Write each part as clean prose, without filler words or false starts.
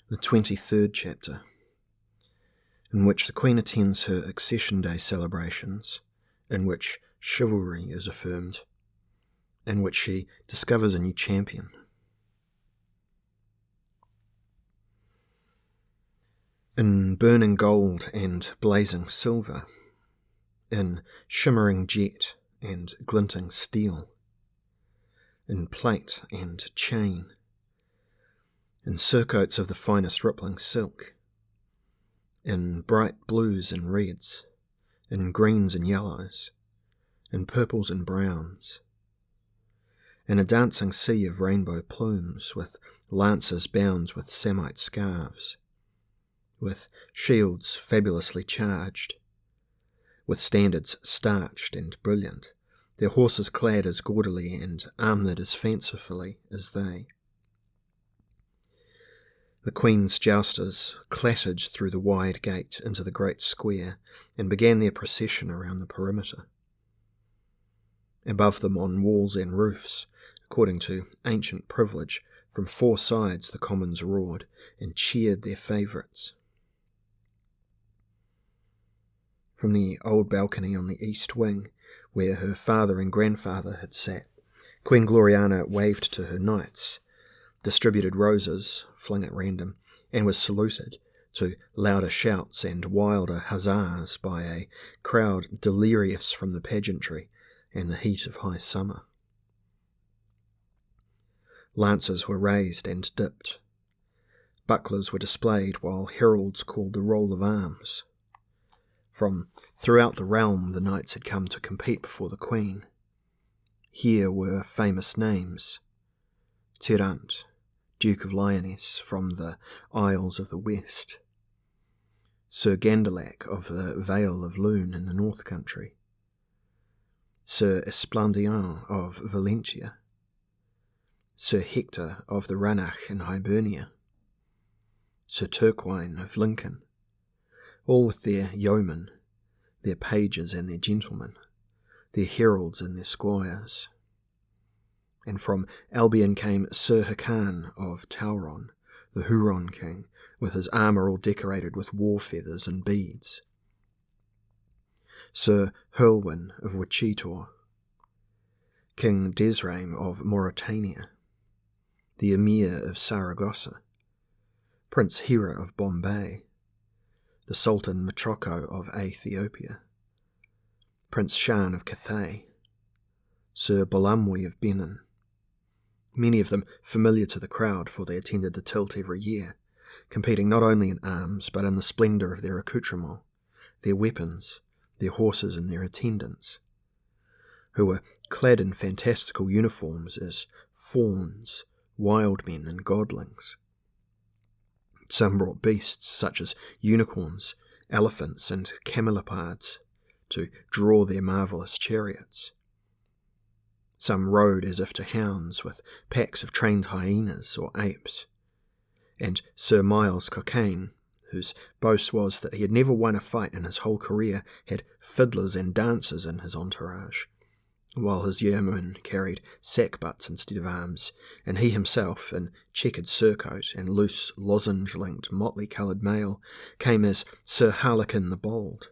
the 23rd chapter, in which the Queen attends her Accession Day celebrations, in which chivalry is affirmed, in which she discovers a new champion. In burning gold and blazing silver, in shimmering jet and glinting steel, in plate and chain, in surcoats of the finest rippling silk, in bright blues and reds, in greens and yellows, in purples and browns, in a dancing sea of rainbow plumes, with lances bound with samite scarves, with shields fabulously charged, with standards starched and brilliant, their horses clad as gaudily and armoured as fancifully as they. The Queen's jousters clattered through the wide gate into the great square and began their procession around the perimeter. Above them on walls and roofs, according to ancient privilege, from four sides the commons roared and cheered their favourites. From the old balcony on the east wing, where her father and grandfather had sat, Queen Gloriana waved to her knights, distributed roses, flung at random, and was saluted, to louder shouts and wilder huzzas, by a crowd delirious from the pageantry and the heat of high summer. Lances were raised and dipped. Bucklers were displayed while heralds called the roll of arms. From throughout the realm the knights had come to compete before the Queen. Here were famous names: Tirant, Duke of Lyonesse, from the Isles of the West; Sir Gandalac of the Vale of Lune in the North Country; Sir Esplandian of Valentia; Sir Hector of the Ranach in Hibernia; Sir Turquine of Lincoln, all with their yeomen, their pages and their gentlemen, their heralds and their squires. And from Albion came Sir Hacan of Tauron, the Huron king, with his armour all decorated with war feathers and beads; Sir Hurlwyn of Wichitor, King Desraim of Mauritania, the Emir of Saragossa, Prince Hira of Bombay, the Sultan Matroko of Ethiopia, Prince Shan of Cathay, Sir Bolamwi of Benin, many of them familiar to the crowd, for they attended the tilt every year, competing not only in arms but in the splendour of their accoutrements, their weapons, their horses and their attendants, who were clad in fantastical uniforms as fauns, wild men and godlings. Some brought beasts such as unicorns, elephants and camelopards to draw their marvellous chariots. Some rode as if to hounds, with packs of trained hyenas or apes, and Sir Miles Cockayne, whose boast was that he had never won a fight in his whole career, had fiddlers and dancers in his entourage, while his yeomen carried sackbuts instead of arms, and he himself, in checkered surcoat and loose lozenge-linked motley-coloured mail, came as Sir Harlequin the Bold,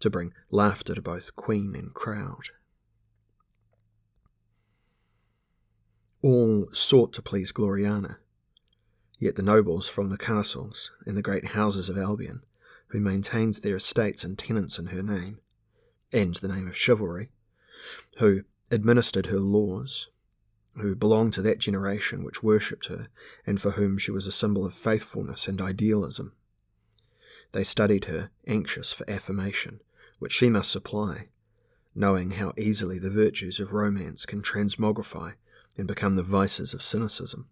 to bring laughter to both Queen and crowd. All sought to please Gloriana, yet the nobles from the castles and the great houses of Albion, who maintained their estates and tenants in her name, and the name of chivalry, who administered her laws, who belonged to that generation which worshipped her, and for whom she was a symbol of faithfulness and idealism. They studied her, anxious for affirmation, which she must supply, knowing how easily the virtues of romance can transmogrify and become the vices of cynicism.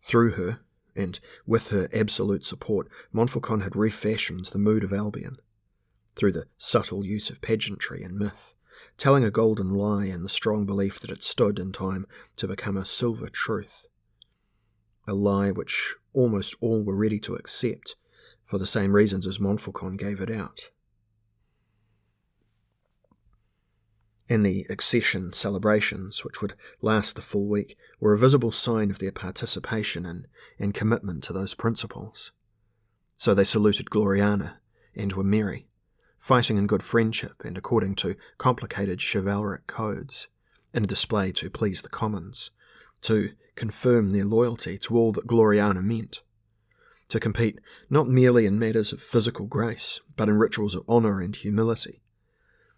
Through her, and with her absolute support, Montfaucon had refashioned the mood of Albion, through the subtle use of pageantry and myth, telling a golden lie in the strong belief that it stood in time to become a silver truth, a lie which almost all were ready to accept, for the same reasons as Montfaucon gave it out. And the Accession celebrations, which would last the full week, were a visible sign of their participation in and commitment to those principles. So they saluted Gloriana and were merry, fighting in good friendship and according to complicated chivalric codes, in a display to please the commons, to confirm their loyalty to all that Gloriana meant, to compete not merely in matters of physical grace, but in rituals of honour and humility,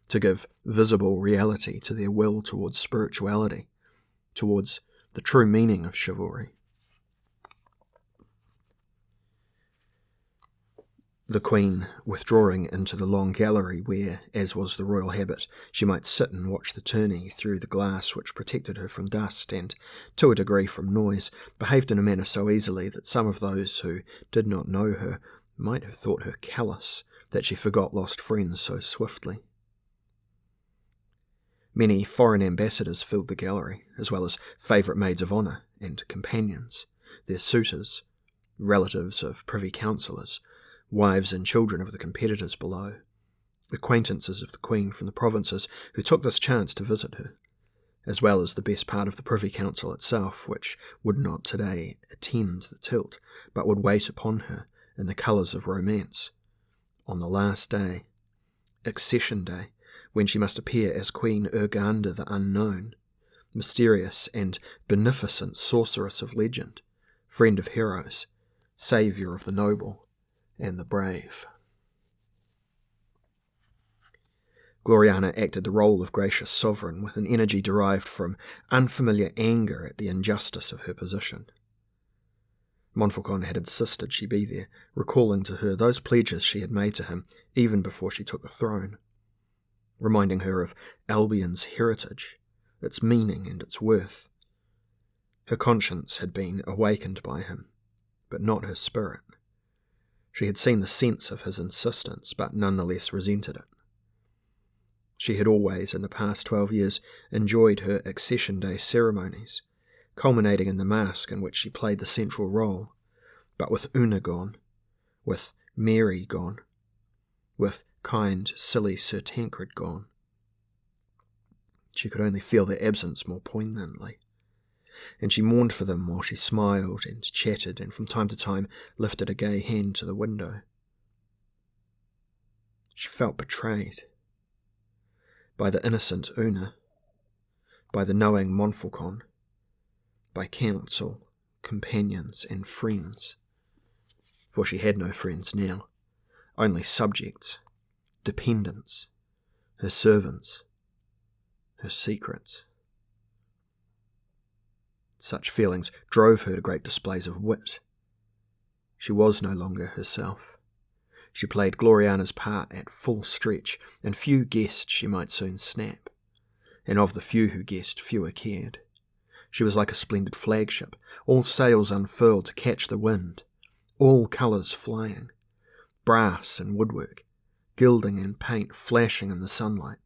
to give visible reality to their will towards spirituality, towards the true meaning of chivalry. The Queen withdrawing into the long gallery where, as was the royal habit, she might sit and watch the tourney through the glass which protected her from dust and, to a degree, from noise, behaved in a manner so easily that some of those who did not know her might have thought her callous, that she forgot lost friends so swiftly. Many foreign ambassadors filled the gallery, as well as favourite maids of honour and companions, their suitors, relatives of privy councillors, wives and children of the competitors below, acquaintances of the Queen from the provinces who took this chance to visit her, as well as the best part of the Privy Council itself, which would not today attend the tilt, but would wait upon her in the colours of romance, on the last day, Accession Day, when she must appear as Queen Urganda the Unknown, mysterious and beneficent sorceress of legend, friend of heroes, saviour of the noble and the brave. Gloriana acted the role of gracious sovereign with an energy derived from unfamiliar anger at the injustice of her position. Montfaucon had insisted she be there, recalling to her those pledges she had made to him even before she took the throne, reminding her of Albion's heritage, its meaning and its worth. Her conscience had been awakened by him, but not her spirit. She had seen the sense of his insistence, but nonetheless resented it. She had always, in the past 12 years, enjoyed her Accession Day ceremonies, culminating in the masque in which she played the central role, but with Una gone, with Mary gone, with kind, silly Sir Tancred gone. She could only feel their absence more poignantly, and she mourned for them while she smiled and chatted and from time to time lifted a gay hand to the window. She felt betrayed by the innocent Una, by the knowing Montfaucon, by council, companions and friends, for she had no friends now, only subjects, dependents, her servants, her secrets. Such feelings drove her to great displays of wit. She was no longer herself. She played Gloriana's part at full stretch, and few guessed she might soon snap. And of the few who guessed, fewer cared. She was like a splendid flagship, all sails unfurled to catch the wind, all colours flying, brass and woodwork, gilding and paint flashing in the sunlight,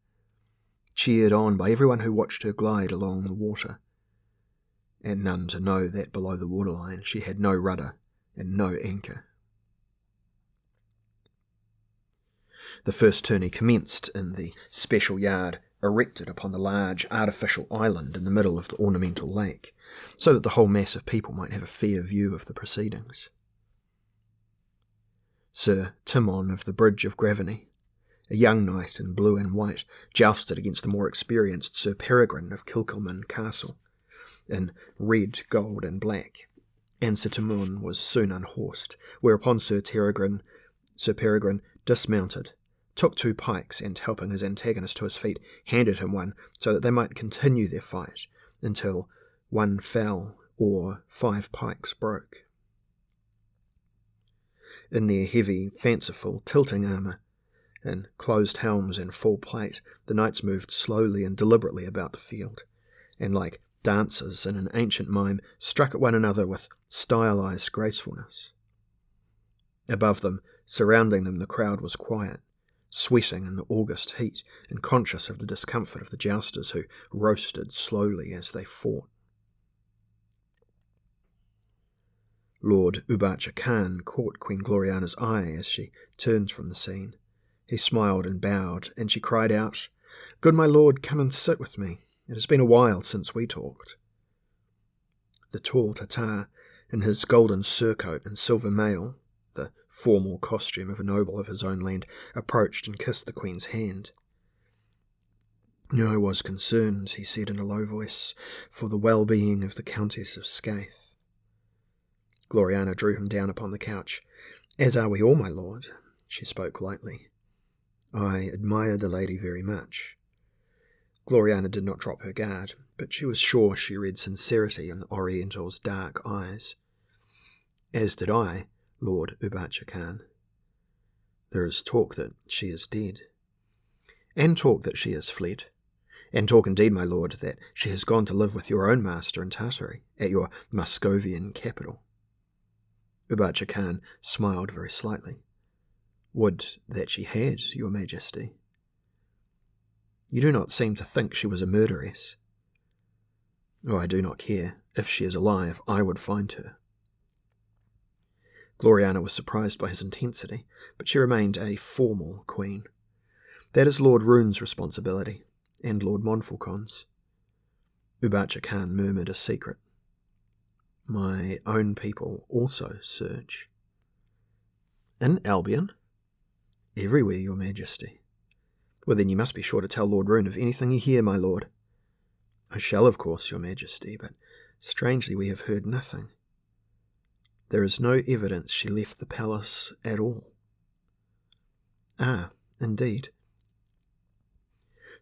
cheered on by everyone who watched her glide along the water, and none to know that below the waterline she had no rudder and no anchor. The first tourney commenced in the special yard erected upon the large artificial island in the middle of the ornamental lake, so that the whole mass of people might have a fair view of the proceedings. Sir Timon of the Bridge of Graviny, a young knight in blue and white, jousted against the more experienced Sir Peregrine of Kilcolman Castle, in red, gold, and black, and Sir Timon was soon unhorsed, whereupon Sir Peregrine dismounted, took 2 pikes, and, helping his antagonist to his feet, handed him one, so that they might continue their fight until one fell or 5 pikes broke. In their heavy, fanciful, tilting armour, in closed helms and full plate, the knights moved slowly and deliberately about the field, and like dancers in an ancient mime, struck at one another with stylized gracefulness. Above them, surrounding them, the crowd was quiet, sweating in the August heat, and conscious of the discomfort of the jousters who roasted slowly as they fought. Lord Ubacha Khan caught Queen Gloriana's eye as she turned from the scene. He smiled and bowed, and she cried out, "Good my lord, come and sit with me. It has been a while since we talked." The tall Tatar, in his golden surcoat and silver mail, the formal costume of a noble of his own land, approached and kissed the Queen's hand. "I was concerned," he said in a low voice, "for the well-being of the Countess of Skaith." Gloriana drew him down upon the couch. "As are we all, my lord," she spoke lightly. "I admire the lady very much." Gloriana did not drop her guard, but she was sure she read sincerity in the Oriental's dark eyes. "As did I, Lord Ubacha Khan. There is talk that she is dead, and talk that she has fled, and talk indeed, my lord, that she has gone to live with your own master in Tartary, at your Muscovian capital." Ubacha Khan smiled very slightly. "Would that she had, your majesty." "You do not seem to think she was a murderess." "Oh, I do not care. If she is alive, I would find her." Gloriana was surprised by his intensity, but she remained a formal queen. "That is Lord Rune's responsibility, and Lord Montfaucon's." Ubacha Khan murmured a secret. "My own people also search." "In Albion?" "Everywhere, your majesty." "Well, then you must be sure to tell Lord Rune of anything you hear, my lord." "I shall, of course, your majesty, but strangely we have heard nothing. There is no evidence she left the palace at all." "Ah, indeed."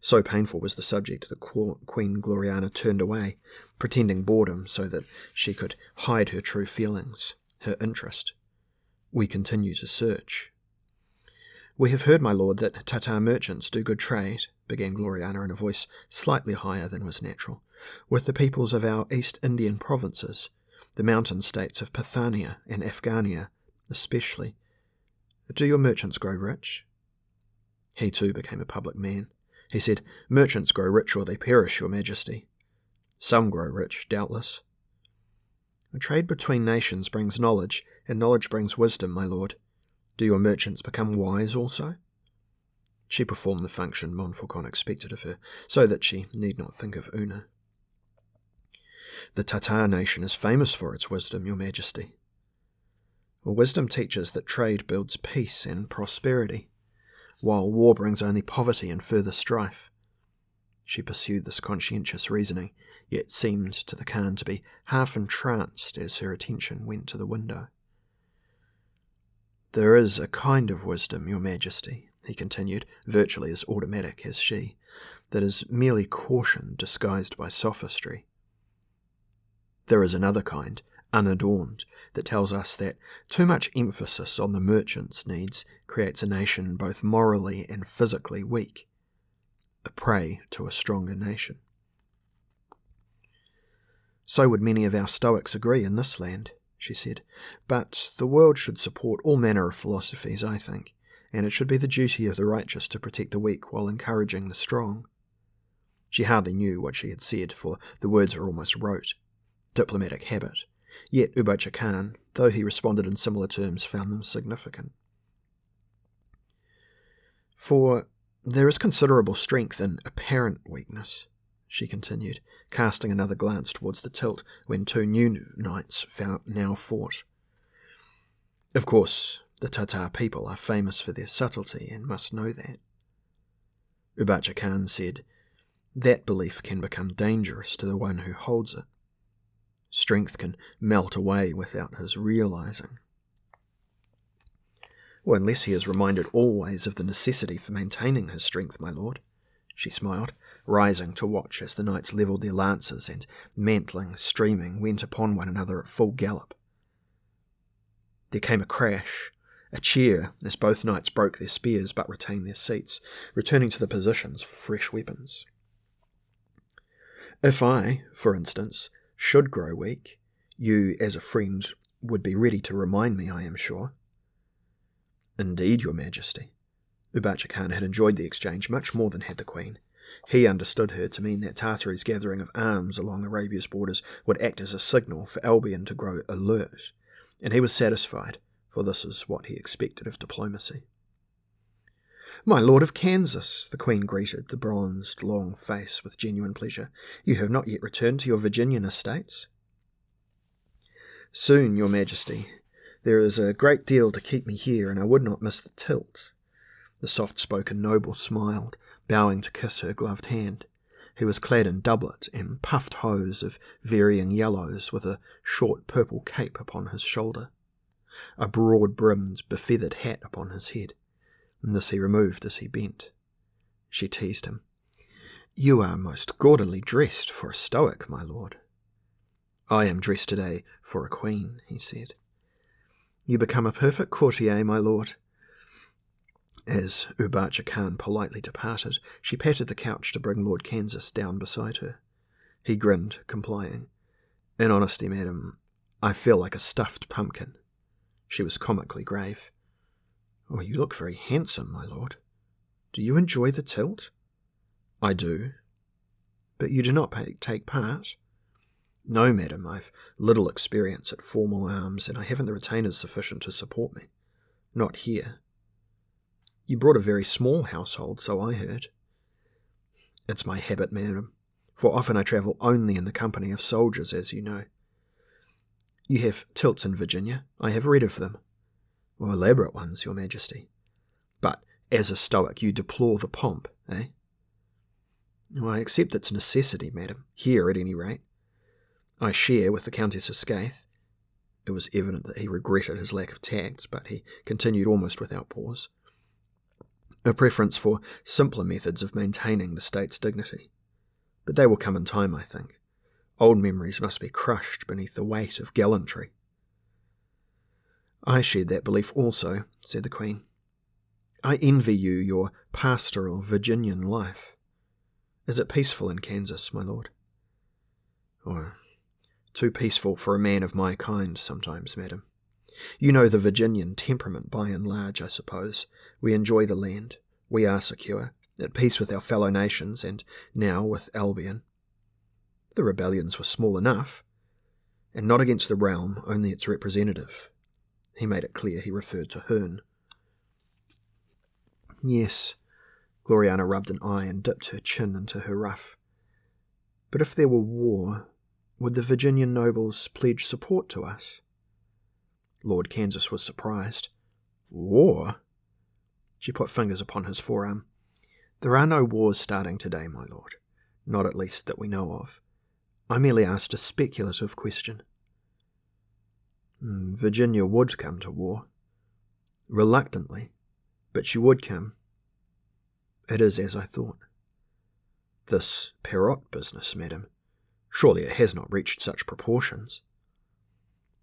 So painful was the subject that Queen Gloriana turned away, pretending boredom so that she could hide her true feelings, her interest. "We continue to search." "We have heard, my lord, that Tatar merchants do good trade," began Gloriana in a voice slightly higher than was natural, "with the peoples of our East Indian provinces, the mountain states of Pathania and Afghania especially. Do your merchants grow rich?" He too became a public man. He said, "Merchants grow rich or they perish, your majesty." "Some grow rich, doubtless." "A trade between nations brings knowledge, and knowledge brings wisdom, my lord. Do your merchants become wise also?" She performed the function Montfaucon expected of her, so that she need not think of Una. "The Tatar nation is famous for its wisdom, your majesty." "Well, wisdom teaches that trade builds peace and prosperity, while war brings only poverty and further strife." She pursued this conscientious reasoning, yet seemed to the Khan to be half entranced as her attention went to the window. "There is a kind of wisdom, your majesty," he continued, virtually as automatic as she, "that is merely caution disguised by sophistry. There is another kind, unadorned, that tells us that too much emphasis on the merchant's needs creates a nation both morally and physically weak, a prey to a stronger nation." "So would many of our Stoics agree in this land," she said, "but the world should support all manner of philosophies, I think, and it should be the duty of the righteous to protect the weak while encouraging the strong." She hardly knew what she had said, for the words were almost rote, diplomatic habit, yet Ubacha Khan, though he responded in similar terms, found them significant. "For there is considerable strength in apparent weakness," she continued, casting another glance towards the tilt when two new knights now fought. "Of course, the Tatar people are famous for their subtlety and must know that." Ubacha Khan said, "That belief can become dangerous to the one who holds it. Strength can melt away without his realizing." "Well, unless he is reminded always of the necessity for maintaining his strength, my lord," she smiled, rising to watch as the knights levelled their lances and, mantling, streaming, went upon one another at full gallop. There came a crash, a cheer, as both knights broke their spears but retained their seats, returning to the positions for fresh weapons. "If I, for instance, should grow weak, you, as a friend, would be ready to remind me, I am sure." "Indeed, your majesty." Ubacha Khan had enjoyed the exchange much more than had the Queen. He understood her to mean that Tartary's gathering of arms along Arabia's borders would act as a signal for Albion to grow alert, and he was satisfied, for this is what he expected of diplomacy. "My Lord of Kansas," the Queen greeted the bronzed, long face with genuine pleasure. "You have not yet returned to your Virginian estates?" "Soon, your Majesty. There is a great deal to keep me here, and I would not miss the tilt." The soft-spoken noble smiled, bowing to kiss her gloved hand. He was clad in doublet and puffed hose of varying yellows, with a short purple cape upon his shoulder, a broad-brimmed, befeathered hat upon his head, and this he removed as he bent. She teased him. "You are most gaudily dressed for a stoic, my lord." "I am dressed today for a queen," he said. "You become a perfect courtier, my lord." As Ubacha Khan politely departed, she patted the couch to bring Lord Kansas down beside her. He grinned, complying. "In honesty, madam, I feel like a stuffed pumpkin." She was comically grave. "Oh, you look very handsome, my lord. Do you enjoy the tilt?" "I do." "But you do not take part?" "No, madam, I've little experience at formal arms, and I haven't the retainers sufficient to support me. Not here." "You brought a very small household, so I heard." "It's my habit, madam, for often I travel only in the company of soldiers, as you know." "You have tilts in Virginia. I have read of them." "Well, elaborate ones, your Majesty." "But as a Stoic you deplore the pomp, eh?" "Well, I accept its necessity, madam, here at any rate. I share with the Countess of Skaith." It was evident that he regretted his lack of tact, but he continued almost without pause. "A preference for simpler methods of maintaining the state's dignity. But they will come in time, I think. Old memories must be crushed beneath the weight of gallantry." "I shared that belief also," said the Queen. "I envy you your pastoral Virginian life. Is it peaceful in Kansas, my lord?" "Oh, too peaceful for a man of my kind sometimes, madam. You know the Virginian temperament by and large, I suppose. We enjoy the land. We are secure, at peace with our fellow nations, and now with Albion. The rebellions were small enough, and not against the realm, only its representative." He made it clear he referred to Hearn. "Yes." Gloriana rubbed an eye and dipped her chin into her ruff. "But if there were war, would the Virginian nobles pledge support to us?" Lord Kansas was surprised. "War?" She put fingers upon his forearm. "There are no wars starting today, my lord. Not at least that we know of. I merely asked a speculative question." "Virginia would come to war." "Reluctantly, but she would come." "It is as I thought." "This Perrot business, madam, surely it has not reached such proportions?"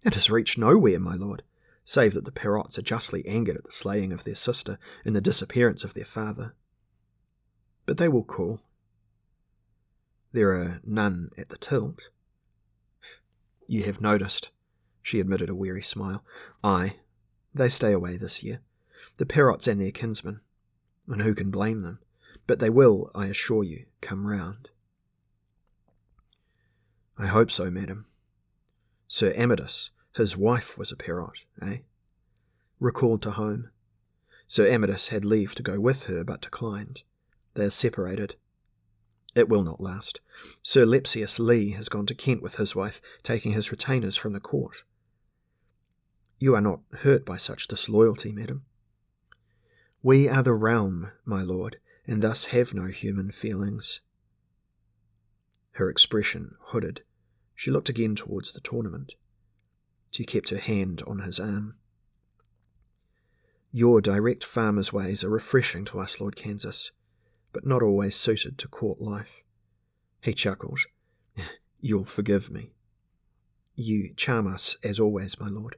"It has reached nowhere, my lord, save that the Perrots are justly angered at the slaying of their sister and the disappearance of their father. But they will call." "There are none at the tilt?" "You have noticed," she admitted a weary smile. "Aye, they stay away this year, the Perrots and their kinsmen, and who can blame them? But they will, I assure you, come round." "I hope so, madam. Sir Amadis, his wife was a Perrot, eh?" "Recalled to home. Sir Amadis had leave to go with her, but declined. They are separated. It will not last. Sir Lepsius Lee has gone to Kent with his wife, taking his retainers from the court." "You are not hurt by such disloyalty, madam?" "We are the realm, my lord, and thus have no human feelings." Her expression hooded. She looked again towards the tournament. She kept her hand on his arm. "Your direct farmer's ways are refreshing to us, Lord Kansas, but not always suited to court life." He chuckled. "You'll forgive me." "You charm us, as always, my lord."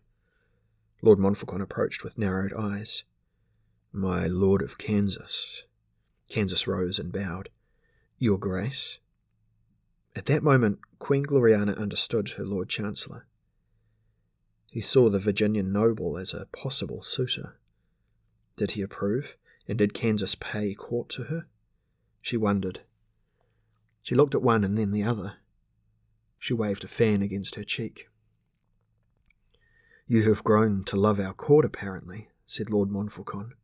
Lord Montfaucon approached with narrowed eyes. "My Lord of Kansas." Kansas rose and bowed. "Your Grace." At that moment Queen Gloriana understood her Lord Chancellor. He saw the Virginian noble as a possible suitor. Did he approve, and did Kansas pay court to her? She wondered. She looked at one and then the other. She waved a fan against her cheek. "You have grown to love our court, apparently," said Lord Montfaucon.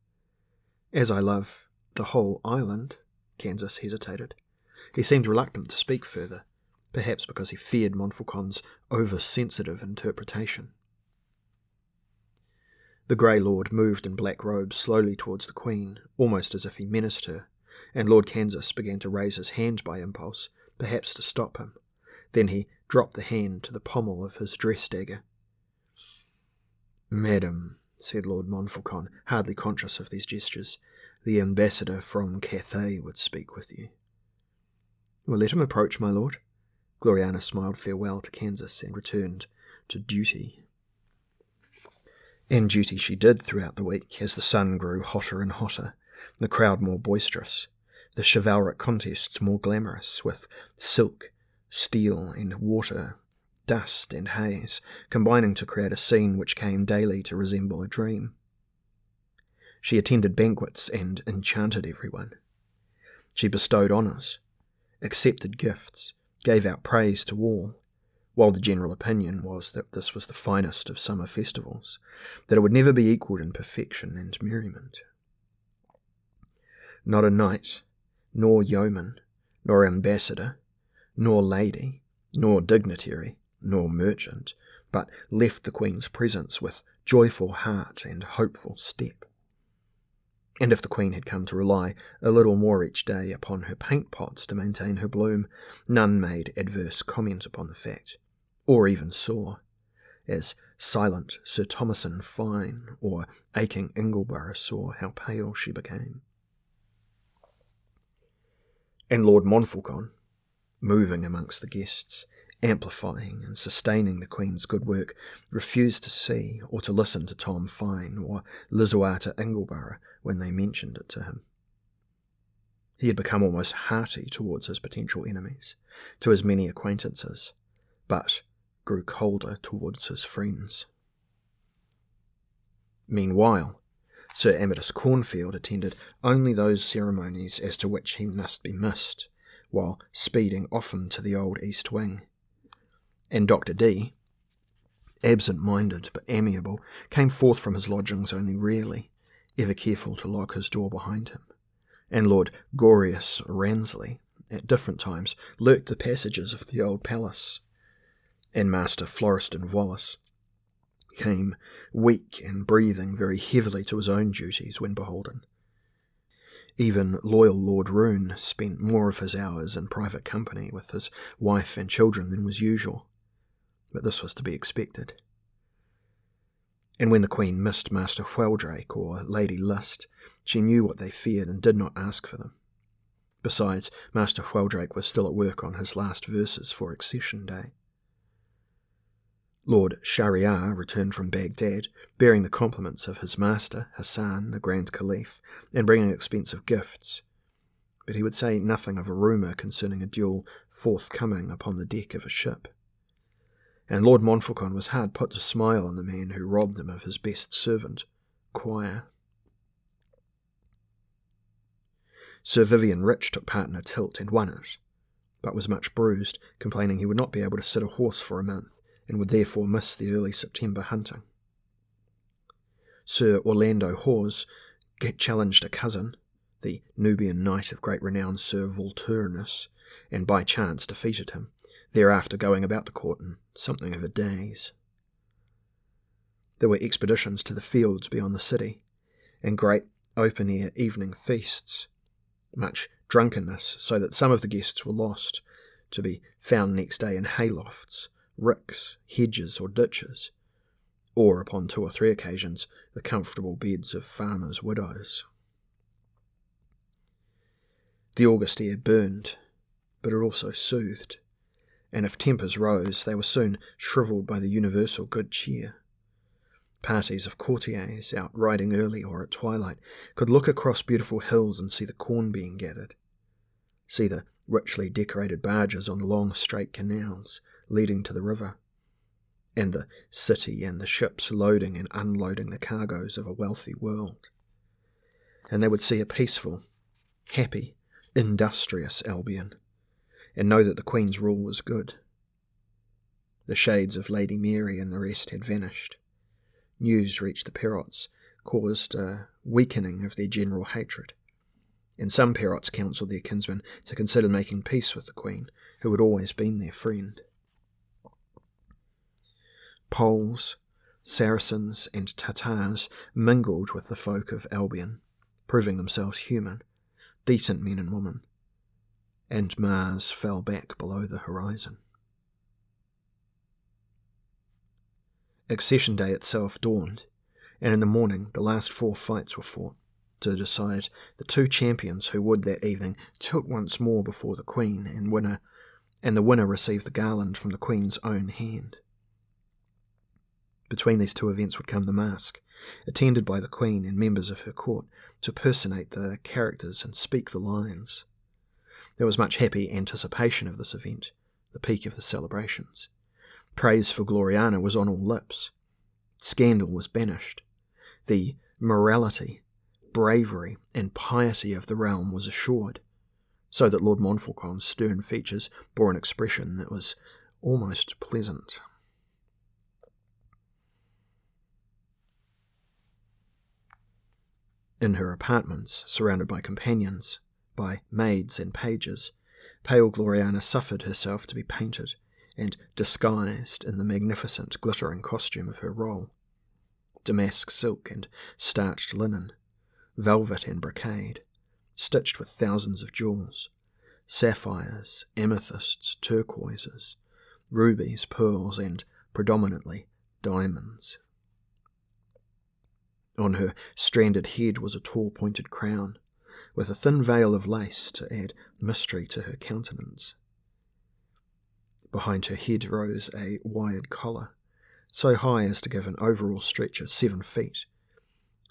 "As I love The whole island? Kansas hesitated. He seemed reluctant to speak further, perhaps because he feared Montfaucon's over-sensitive interpretation. The Grey Lord moved in black robes slowly towards the Queen, almost as if he menaced her, and Lord Kansas began to raise his hand by impulse, perhaps to stop him. Then he dropped the hand to the pommel of his dress-dagger. "Madam," said Lord Montfaucon, hardly conscious of these gestures, "the ambassador from Cathay would speak with you." "Well, let him approach, my lord." Gloriana smiled farewell to Kansas and returned to duty. And duty she did throughout the week, as the sun grew hotter and hotter, the crowd more boisterous, the chivalric contests more glamorous, with silk, steel, and water, dust and haze, combining to create a scene which came daily to resemble a dream. She attended banquets and enchanted everyone. She bestowed honours, accepted gifts, gave out praise to all, while the general opinion was that this was the finest of summer festivals, that it would never be equalled in perfection and merriment. Not a knight, nor yeoman, nor ambassador, nor lady, nor dignitary, nor merchant, but left the Queen's presence with joyful heart and hopeful step. And if the Queen had come to rely a little more each day upon her paint-pots to maintain her bloom, none made adverse comment upon the fact, or even saw, as silent Sir Thomason Fine or aching Ingleborough saw how pale she became. And Lord Montfaucon, moving amongst the guests, amplifying and sustaining the Queen's good work, refused to see or to listen to Tom Fine or Lisuarte Ingleborough when they mentioned it to him. He had become almost hearty towards his potential enemies, to his many acquaintances, but grew colder towards his friends. Meanwhile, Sir Amadis Cornfield attended only those ceremonies as to which he must be missed, while speeding often to the old East Wing. And Dr. D, absent-minded but amiable, came forth from his lodgings only rarely, ever careful to lock his door behind him, and Lord Gorius Ransley, at different times, lurked the passages of the old palace, and Master Florestan Wallace came weak and breathing very heavily to his own duties when beholden. Even loyal Lord Roon spent more of his hours in private company with his wife and children than was usual, but this was to be expected. And when the Queen missed Master Wheldrake or Lady List, she knew what they feared and did not ask for them. Besides, Master Wheldrake was still at work on his last verses for Accession Day. Lord Shahryar returned from Baghdad, bearing the compliments of his master, Hassan, the Grand Caliph, and bringing expensive gifts, but he would say nothing of a rumour concerning a duel forthcoming upon the deck of a ship. And Lord Montfaucon was hard put to smile on the man who robbed him of his best servant, Quire. Sir Vivian Rich took part in a tilt and won it, but was much bruised, complaining he would not be able to sit a horse for a month, and would therefore miss the early September hunting. Sir Orlando Hawes challenged a cousin, the Nubian knight of great renown Sir Volturnus, and by chance defeated him, thereafter going about the court in something of a daze. There were expeditions to the fields beyond the city, and great open-air evening feasts, much drunkenness, so that some of the guests were lost, to be found next day in haylofts, ricks, hedges, or ditches, or, upon 2 or 3 occasions, the comfortable beds of farmers' widows. The August air burned, but it also soothed, and if tempers rose, they were soon shrivelled by the universal good cheer. Parties of courtiers, out riding early or at twilight, could look across beautiful hills and see the corn being gathered, see the richly decorated barges on the long straight canals leading to the river, and the city and the ships loading and unloading the cargoes of a wealthy world. And they would see a peaceful, happy, industrious Albion, and know that the Queen's rule was good. The shades of Lady Mary and the rest had vanished. News reached the Perots, caused a weakening of their general hatred, and some Perots counselled their kinsmen to consider making peace with the queen, who had always been their friend. Poles, Saracens, and Tatars mingled with the folk of Albion, proving themselves human, decent men and women, and Mars fell back below the horizon. Accession Day itself dawned, and in the morning the last 4 fights were fought, to decide the 2 champions who would that evening tilt once more before the Queen and the winner received the garland from the Queen's own hand. Between these 2 events would come the mask, attended by the Queen and members of her court, to personate the characters and speak the lines. There was much happy anticipation of this event, the peak of the celebrations. Praise for Gloriana was on all lips. Scandal was banished. The morality, bravery, and piety of the realm was assured, so that Lord Montfaucon's stern features bore an expression that was almost pleasant. In her apartments, surrounded by companions, by maids and pages, pale Gloriana suffered herself to be painted and disguised in the magnificent glittering costume of her role. Damask silk and starched linen, velvet and brocade, stitched with thousands of jewels, sapphires, amethysts, turquoises, rubies, pearls, and predominantly diamonds. On her stranded head was a tall pointed crown, with a thin veil of lace to add mystery to her countenance. Behind her head rose a wide collar, so high as to give an overall stretch of 7 feet,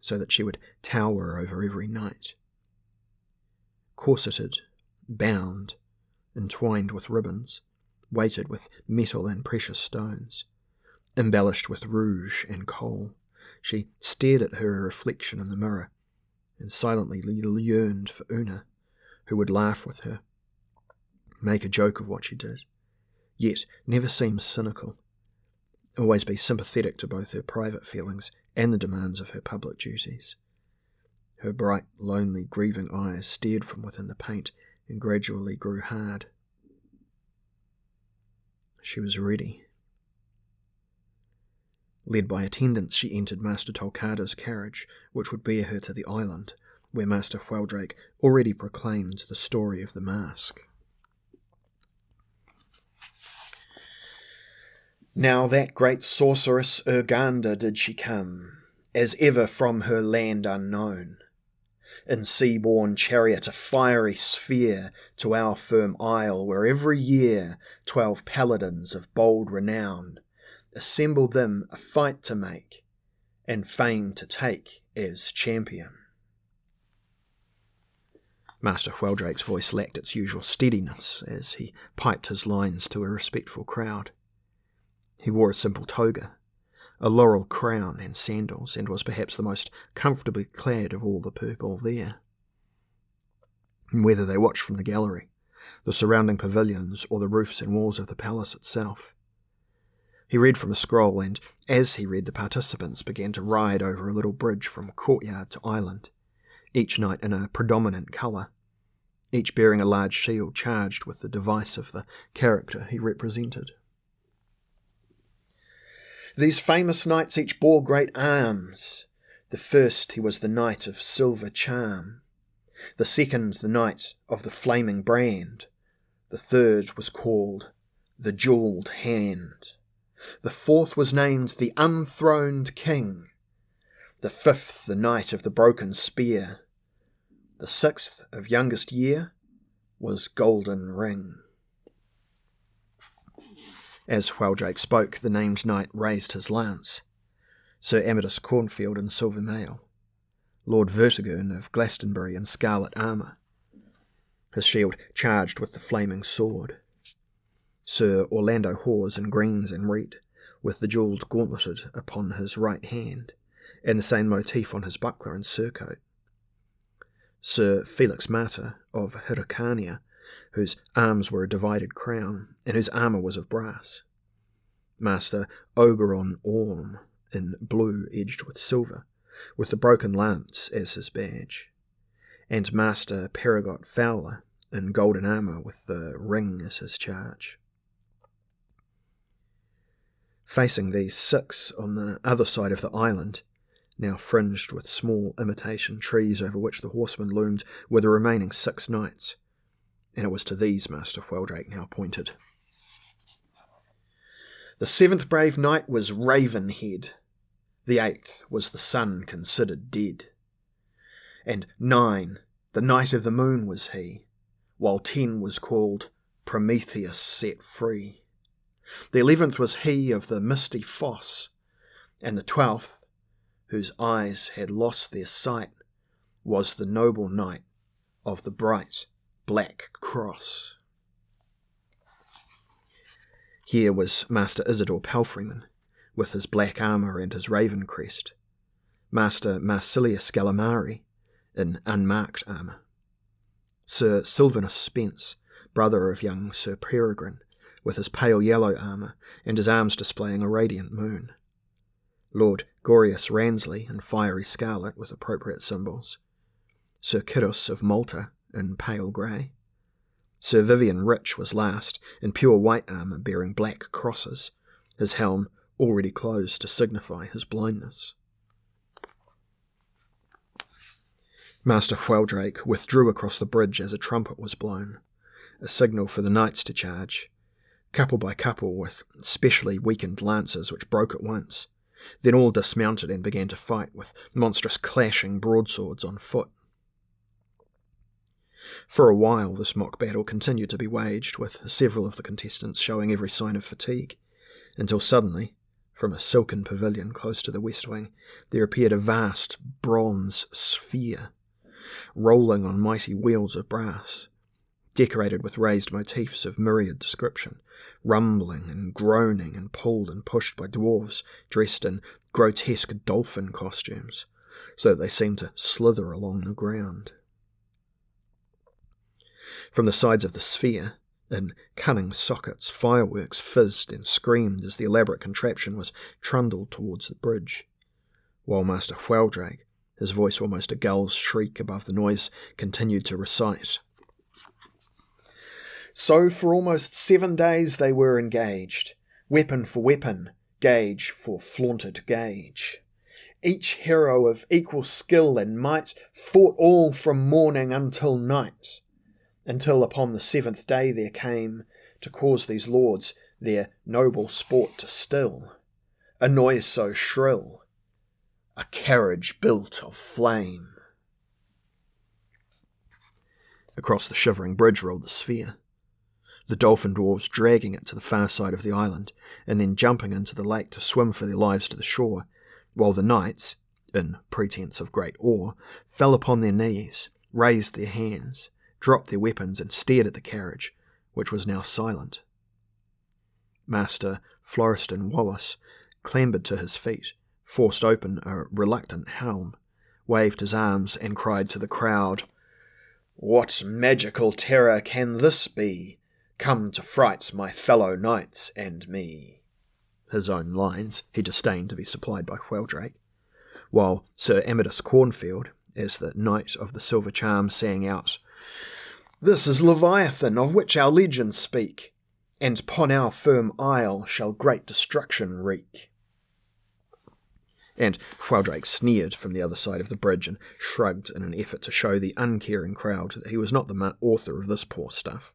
so that she would tower over every knight. Corseted, bound, entwined with ribbons, weighted with metal and precious stones, embellished with rouge and kohl, she stared at her reflection in the mirror, and silently yearned for Una, who would laugh with her, make a joke of what she did, yet never seem cynical, always be sympathetic to both her private feelings and the demands of her public duties. Her bright, lonely, grieving eyes stared from within the paint and gradually grew hard. She was ready. Led by attendants, she entered Master Tolkada's carriage, which would bear her to the island, where Master Wheldrake already proclaimed the story of the mask. Now that great sorceress Urganda did she come, as ever from her land unknown, in sea-borne chariot, a fiery sphere, to our firm isle, where every year 12 paladins of bold renown assemble them a fight to make, and fame to take as champion. Master Wheldrake's voice lacked its usual steadiness as he piped his lines to a respectful crowd. He wore a simple toga, a laurel crown and sandals, and was perhaps the most comfortably clad of all the people there. Whether they watched from the gallery, the surrounding pavilions, or the roofs and walls of the palace itself, he read from a scroll, and as he read, the participants began to ride over a little bridge from courtyard to island, each knight in a predominant colour, each bearing a large shield charged with the device of the character he represented. These famous knights each bore great arms. The first he was the knight of silver charm, the second the knight of the flaming brand, the third was called the jewelled hand, the fourth was named the unthroned king, the fifth the knight of the broken spear, the sixth of youngest year was golden ring. As Wheldrake spoke, the named knight raised his lance. Sir Amadis Cornfield in silver mail, Lord Vertigern of Glastonbury in scarlet armour, his shield charged with the flaming sword, Sir Orlando Hawes in greens and red, with the jewelled gauntleted upon his right hand, and the same motif on his buckler and surcoat, Sir Felix Martyr of Hyrcania, whose arms were a divided crown, and whose armour was of brass, Master Oberon Orm in blue edged with silver, with the broken lance as his badge, and Master Perigot Fowler in golden armour with the ring as his charge. Facing these 6 on the other side of the island, now fringed with small imitation trees over which the horsemen loomed, were the remaining 6 knights, and it was to these Master Wheldrake now pointed. The 7th brave knight was Ravenhead, the 8th was the sun considered dead, and 9, the Knight of the Moon was he, while 10 was called Prometheus set free. The 11th was he of the misty foss, and the 12th, whose eyes had lost their sight, was the noble knight of the bright black cross. Here was Master Isidore Palfreyman, with his black armour and his raven crest, Master Marsilius Galamari, in unmarked armour, Sir Sylvanus Spence, brother of young Sir Peregrine, with his pale yellow armour and his arms displaying a radiant moon, Lord Gorius Ransley in fiery scarlet with appropriate symbols, Sir Kidus of Malta in pale grey. Sir Vivian Rich was last, in pure white armour bearing black crosses, his helm already closed to signify his blindness. Master Wheldrake withdrew across the bridge as a trumpet was blown, a signal for the knights to charge, couple by couple with specially weakened lances which broke at once. Then all dismounted and began to fight with monstrous clashing broadswords on foot. For a while this mock battle continued to be waged, with several of the contestants showing every sign of fatigue, until suddenly, from a silken pavilion close to the west wing, there appeared a vast bronze sphere, rolling on mighty wheels of brass, decorated with raised motifs of myriad description, rumbling and groaning and pulled and pushed by dwarves dressed in grotesque dolphin costumes, so that they seemed to slither along the ground. From the sides of the sphere, in cunning sockets, fireworks fizzed and screamed as the elaborate contraption was trundled towards the bridge, while Master Wheldrake, his voice almost a gull's shriek above the noise, continued to recite. So for almost 7 days they were engaged, weapon for weapon, gauge for flaunted gauge. Each hero of equal skill and might fought all from morning until night, until upon the 7th day there came, to cause these lords their noble sport to still, a noise so shrill, a carriage built of flame. Across the shivering bridge rolled the sphere, the dolphin dwarves dragging it to the far side of the island, and then jumping into the lake to swim for their lives to the shore, while the knights, in pretence of great awe, fell upon their knees, raised their hands, dropped their weapons, and stared at the carriage, which was now silent. Master Florestan Wallace clambered to his feet, forced open a reluctant helm, waved his arms, and cried to the crowd, "What magical terror can this be, come to fright my fellow knights and me?" His own lines he disdained to be supplied by Wheldrake, while Sir Amadis Cornfield, as the Knight of the Silver Charm, sang out, "This is Leviathan, of which our legends speak, and upon our firm isle shall great destruction wreak." And Wheldrake sneered from the other side of the bridge and shrugged in an effort to show the uncaring crowd that he was not the author of this poor stuff.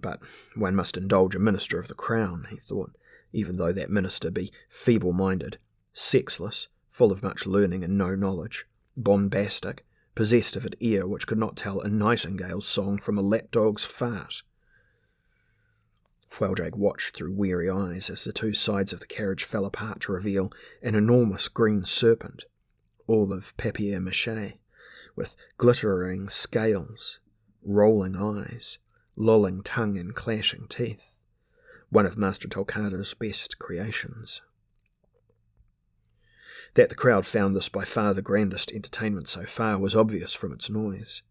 But one must indulge a minister of the crown, he thought, even though that minister be feeble-minded, sexless, full of much learning and no knowledge, bombastic, possessed of an ear which could not tell a nightingale's song from a lapdog's fart. Wheldrake watched through weary eyes as the 2 sides of the carriage fell apart to reveal an enormous green serpent, all of papier-mâché, with glittering scales, rolling eyes, lolling tongue and clashing teeth, one of Master Tolkadar's best creations. That the crowd found this by far the grandest entertainment so far was obvious from its noise.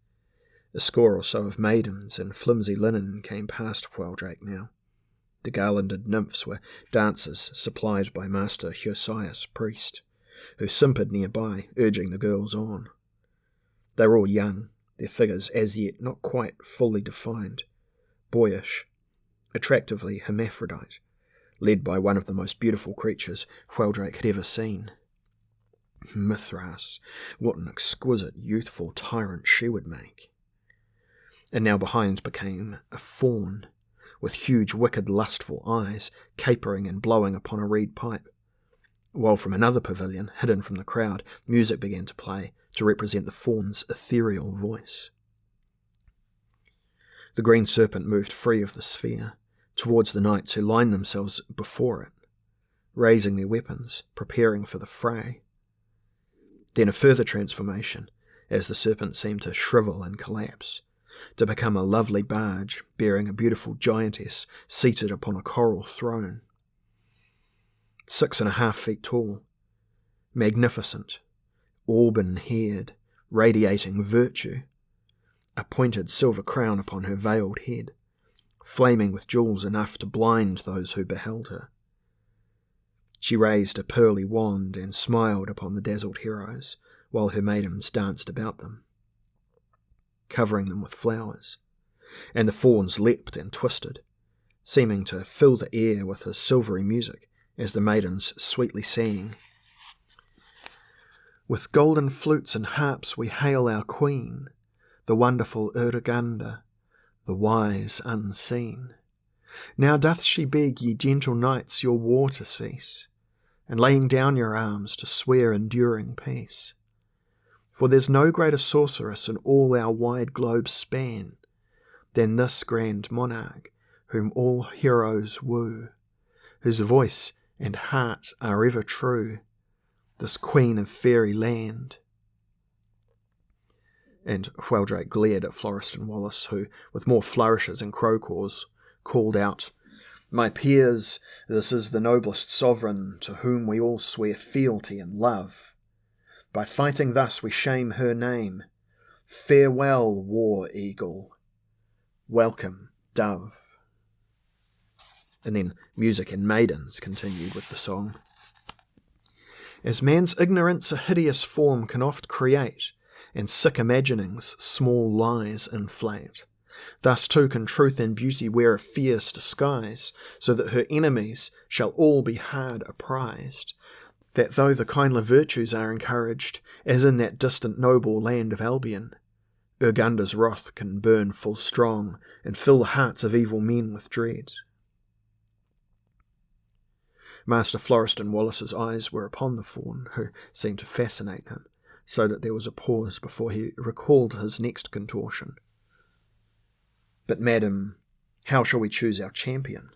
A score or so of maidens in flimsy linen came past Wheldrake now. The garlanded nymphs were dancers supplied by Master Husias, priest, who simpered nearby, urging the girls on. They were all young, their figures as yet not quite fully defined, boyish, attractively hermaphrodite, led by one of the most beautiful creatures Wheldrake had ever seen. Mithras, what an exquisite, youthful tyrant she would make. And now behind became a faun, with huge, wicked, lustful eyes, capering and blowing upon a reed pipe, while from another pavilion, hidden from the crowd, music began to play to represent the faun's ethereal voice. The green serpent moved free of the sphere, towards the knights who lined themselves before it, raising their weapons, preparing for the fray. Then a further transformation, as the serpent seemed to shrivel and collapse, to become a lovely barge bearing a beautiful giantess seated upon a coral throne. 6.5 feet tall, magnificent, auburn-haired, radiating virtue, a pointed silver crown upon her veiled head, flaming with jewels enough to blind those who beheld her. She raised a pearly wand and smiled upon the dazzled heroes, while her maidens danced about them, covering them with flowers, and the fauns leapt and twisted, seeming to fill the air with a silvery music as the maidens sweetly sang, "With golden flutes and harps we hail our queen, the wonderful Urganda, the wise unseen. Now doth she beg ye gentle knights your war to cease, and laying down your arms to swear enduring peace. For there's no greater sorceress in all our wide globe's span than this grand monarch whom all heroes woo, whose voice and heart are ever true, this queen of fairy land." And Wheldrake glared at Florestan Wallace, who, with more flourishes and crow-caws, called out, "My peers, this is the noblest sovereign to whom we all swear fealty and love. By fighting thus we shame her name. Farewell, war eagle. Welcome, dove." And then music and maidens continued with the song. "As man's ignorance a hideous form can oft create, and sick imaginings small lies inflate, thus too can truth and beauty wear a fierce disguise, so that her enemies shall all be hard apprized, that though the kindler virtues are encouraged, as in that distant noble land of Albion, Urganda's wrath can burn full strong, and fill the hearts of evil men with dread." Master Florestan Wallace's eyes were upon the faun, who seemed to fascinate him, so that there was a pause before he recalled his next contortion. "But, madam, how shall we choose our champion?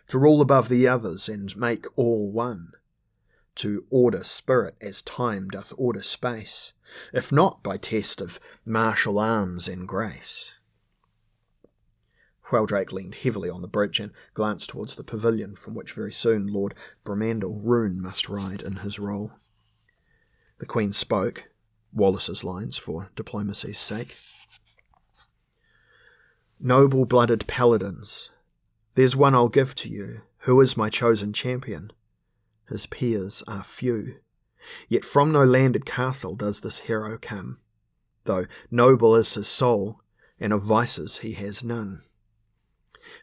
To rule above the others and make all one? To order spirit as time doth order space, if not by test of martial arms and grace?" Wheldrake leaned heavily on the bridge and glanced towards the pavilion from which very soon Lord Bramandel Rune must ride in his role. The Queen spoke, Wallace's lines for diplomacy's sake. "Noble-blooded paladins, there's one I'll give to you, who is my chosen champion. His peers are few, yet from no landed castle does this hero come, though noble is his soul, and of vices he has none.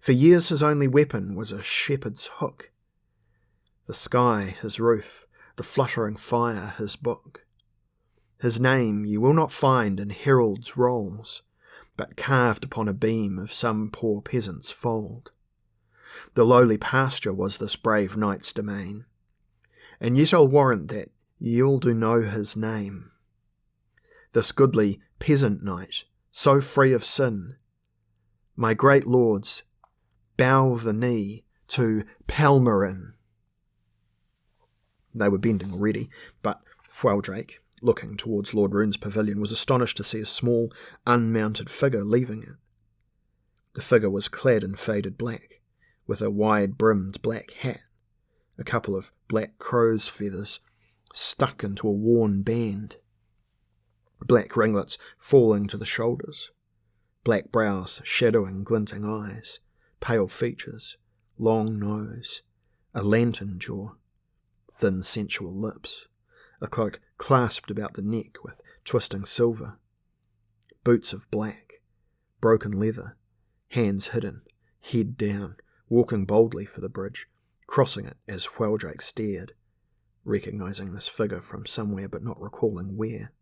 For years his only weapon was a shepherd's hook, the sky his roof, the fluttering fire his book. His name ye will not find in heralds' rolls, but carved upon a beam of some poor peasant's fold. The lowly pasture was this brave knight's domain, and yet I'll warrant that ye all do know his name. This goodly peasant knight, so free of sin, my great lords, bow the knee to Palmerin." They were bending ready, but Wheldrake, looking towards Lord Rune's pavilion, was astonished to see a small, unmounted figure leaving it. The figure was clad in faded black, with a wide-brimmed black hat, a couple of black crow's feathers stuck into a worn band, black ringlets falling to the shoulders, black brows shadowing glinting eyes, pale features, long nose, a lantern jaw, thin sensual lips, a cloak clasped about the neck with twisting silver, boots of black, broken leather, hands hidden, head down, walking boldly for the bridge, crossing it as Wheldrake stared, recognising this figure from somewhere but not recalling where,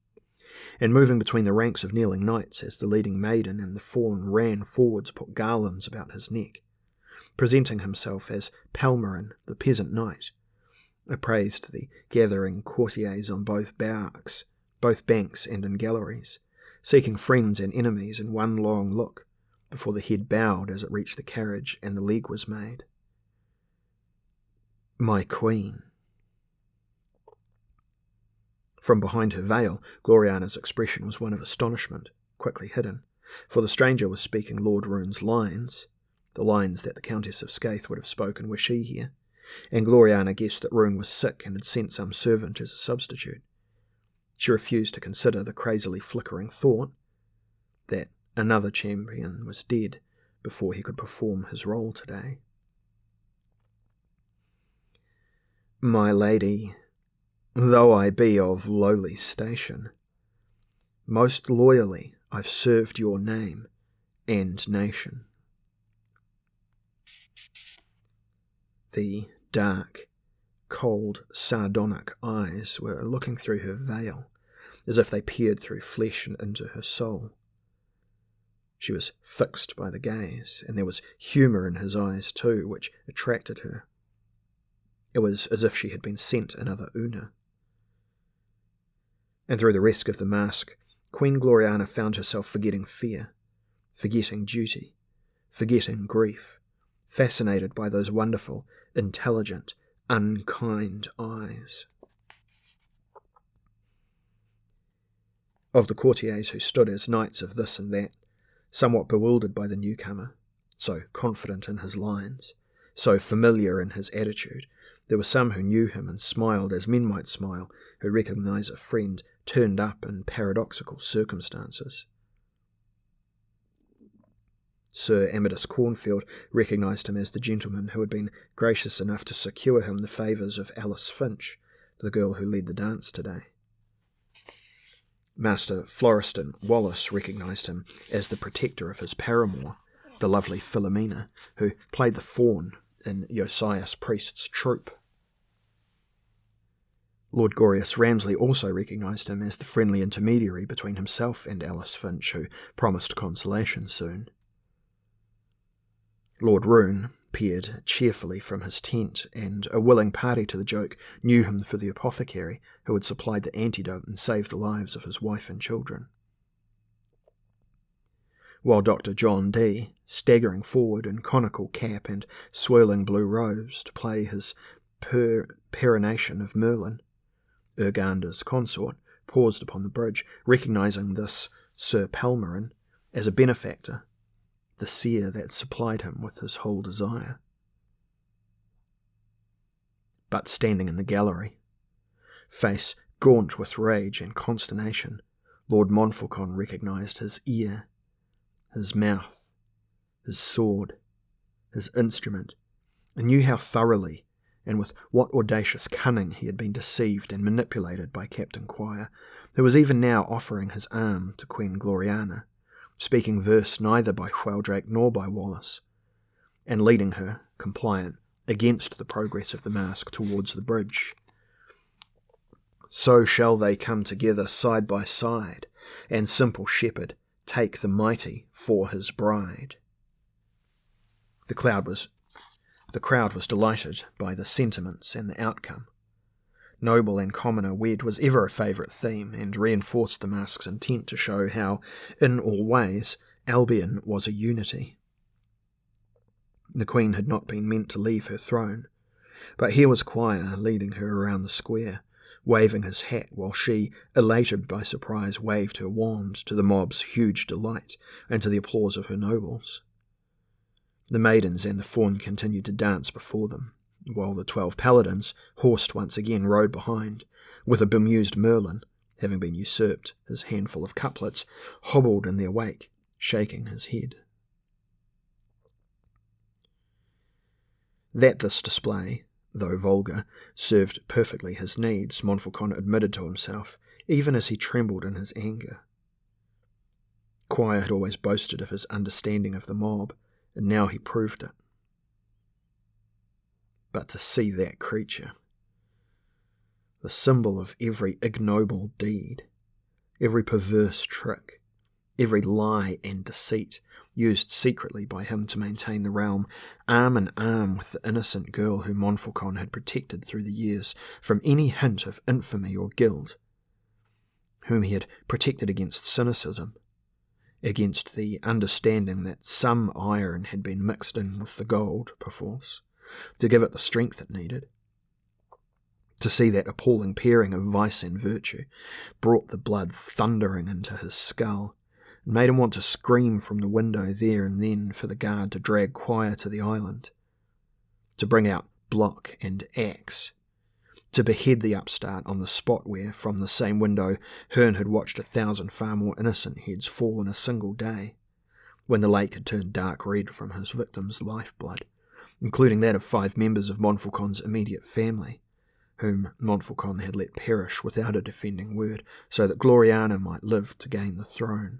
and moving between the ranks of kneeling knights as the leading maiden and the fawn ran forward to put garlands about his neck, presenting himself as Palmerin, the peasant knight, appraised the gathering courtiers on both banks and in galleries, seeking friends and enemies in one long look, before the head bowed as it reached the carriage and the leg was made. "My queen." From behind her veil, Gloriana's expression was one of astonishment, quickly hidden, for the stranger was speaking Lord Rune's lines, the lines that the Countess of Scathe would have spoken were she here, and Gloriana guessed that Rune was sick and had sent some servant as a substitute. She refused to consider the crazily flickering thought that another champion was dead before he could perform his role today. "My lady, though I be of lowly station, most loyally I've served your name and nation." The dark, cold, sardonic eyes were looking through her veil, as if they peered through flesh and into her soul. She was fixed by the gaze, and there was humour in his eyes too, which attracted her. It was as if she had been sent another Una. And through the risk of the mask, Queen Gloriana found herself forgetting fear, forgetting duty, forgetting grief, fascinated by those wonderful, intelligent, unkind eyes. Of the courtiers who stood as knights of this and that, somewhat bewildered by the newcomer, so confident in his lines, so familiar in his attitude, there were some who knew him and smiled as men might smile who recognise a friend turned up in paradoxical circumstances. Sir Amadis Cornfield recognised him as the gentleman who had been gracious enough to secure him the favours of Alice Finch, the girl who led the dance today. Master Florestan Wallace recognised him as the protector of his paramour, the lovely Philomena, who played the fawn in Josias Priest's troupe. Lord Gorius Ramsley also recognised him as the friendly intermediary between himself and Alice Finch, who promised consolation soon. Lord Rune peered cheerfully from his tent, and a willing party to the joke knew him for the apothecary who had supplied the antidote and saved the lives of his wife and children. While Dr. John Dee, staggering forward in conical cap and swirling blue robes to play his perenation of Merlin, Urganda's consort, paused upon the bridge, recognising this Sir Palmerin as a benefactor, the seer that supplied him with his whole desire. But standing in the gallery, face gaunt with rage and consternation, Lord Montfaucon recognised his ear, his mouth, his sword, his instrument, and knew how thoroughly and with what audacious cunning he had been deceived and manipulated by Captain Quire, who was even now offering his arm to Queen Gloriana, speaking verse neither by Wheldrake nor by Wallace, and leading her, compliant, against the progress of the mask towards the bridge. So shall they come together side by side, and simple shepherd take the mighty for his bride. The crowd was delighted by the sentiments and the outcome. Noble and commoner wed was ever a favourite theme, and reinforced the mask's intent to show how, in all ways, Albion was a unity. The Queen had not been meant to leave her throne, but here was Quire leading her around the square, waving his hat while she, elated by surprise, waved her wand, to the mob's huge delight and to the applause of her nobles. The maidens and the fawn continued to dance before them, while the 12 paladins, horsed once again, rode behind, with a bemused Merlin, having been usurped his handful of couplets, hobbled in their wake, shaking his head. That this display, though vulgar, served perfectly his needs, Montfaucon admitted to himself, even as he trembled in his anger. Quire had always boasted of his understanding of the mob, and now he proved it. But to see that creature, the symbol of every ignoble deed, every perverse trick, every lie and deceit used secretly by him to maintain the realm, arm in arm with the innocent girl whom Montfaucon had protected through the years from any hint of infamy or guilt, whom he had protected against cynicism, against the understanding that some iron had been mixed in with the gold, perforce, to give it the strength it needed. To see that appalling pairing of vice and virtue brought the blood thundering into his skull, and made him want to scream from the window there and then for the guard to drag Quire to the island, to bring out block and axe, to behead the upstart on the spot where, from the same window, Hearn had watched 1,000 far more innocent heads fall in a single day, when the lake had turned dark red from his victim's lifeblood, including that of 5 members of Montfaucon's immediate family, whom Montfaucon had let perish without a defending word, so that Gloriana might live to gain the throne.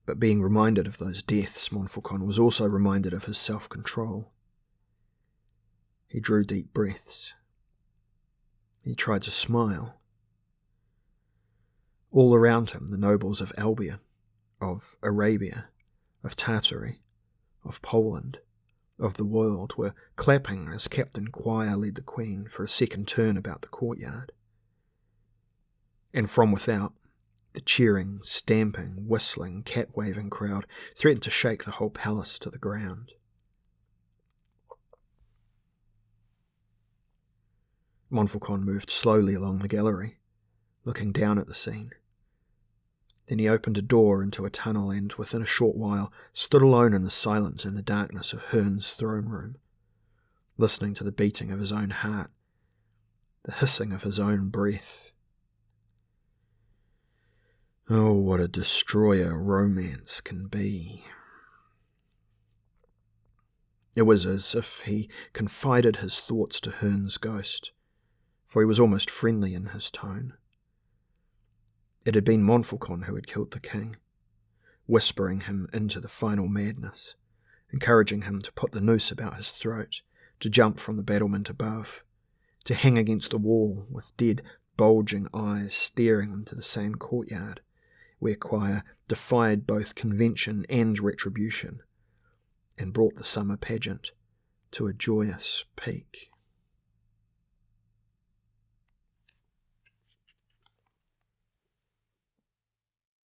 But being reminded of those deaths, Montfaucon was also reminded of his self-control. He drew deep breaths. He tried to smile. All around him, the nobles of Albion, of Arabia, of Tartary, of Poland, of the world, were clapping as Captain Quire led the Queen for a second turn about the courtyard. And from without, the cheering, stamping, whistling, cap-waving crowd threatened to shake the whole palace to the ground. Montfaucon moved slowly along the gallery, looking down at the scene. Then he opened a door into a tunnel and, within a short while, stood alone in the silence and the darkness of Hearn's throne room, listening to the beating of his own heart, the hissing of his own breath. Oh, what a destroyer romance can be. It was as if he confided his thoughts to Hearn's ghost, for he was almost friendly in his tone. It had been Montfaucon who had killed the king, whispering him into the final madness, encouraging him to put the noose about his throat, to jump from the battlement above, to hang against the wall with dead, bulging eyes staring into the sand courtyard, where Quire defied both convention and retribution, and brought the summer pageant to a joyous peak.